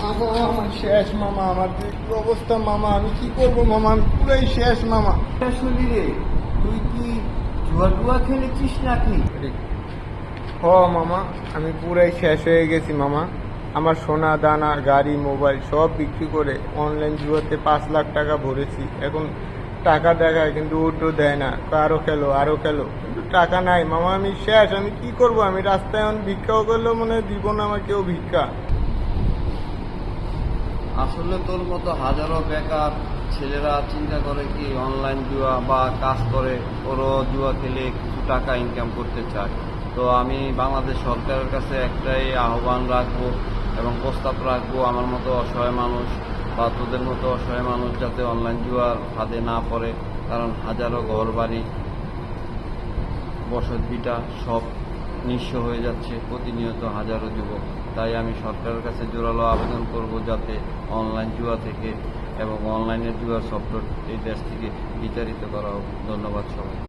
মামা আমার শেষ মামা, আমার যে কি অবস্থা মামা, আমি কি করবো মামা, আমি পুরাই শেষ মামা। শুনি রে, তুই কি জুয়া টুয়া খেলেছিস নাকি? হ মামা, আমি পুরাই শেষ হয়ে গেছি মামা। আমার সোনা দানা গাড়ি মোবাইল সব বিক্রি করে অনলাইন জুয়াতে 5 লাখ টাকা ভরেছি। এখন টাকা দেখায় কিন্তু ওটো দেয় না, আরো খেলো আরো খেলো, কিন্তু টাকা নাই মামা, আমি শেষ। আমি কি করব, আমি রাস্তায় এখন ভিক্ষাও করলেও মনে হয় দিব না আমার কেউ ভিক্ষা। আসলে তোর মতো হাজারো বেকার ছেলেরা চিন্তা করে কি অনলাইন জুয়া বা কাজ করে ওরও জুয়া খেলে কিছু টাকা ইনকাম করতে চায়। তো আমি বাংলাদেশ সরকারের কাছে একটাই আহ্বান রাখবো এবং প্রস্তাব রাখবো, আমার মতো অসহায় মানুষ বা তোদের মতো অসহায় মানুষ যাতে অনলাইন জুয়ার ফাঁদে না পড়ে। কারণ হাজারো ঘর বাড়ি বসতভিটা সব নিঃস্ব হয়ে যাচ্ছে প্রতিনিয়ত হাজারো যুবক। তাই আমি সরকারের কাছে জোরালো আবেদন করব যাতে অনলাইন জুয়া থেকে এবং অনলাইনে জুয়ার সফটওয়্যার এই দেশ থেকে বিতাড়িত করা হোক। ধন্যবাদ সবাই।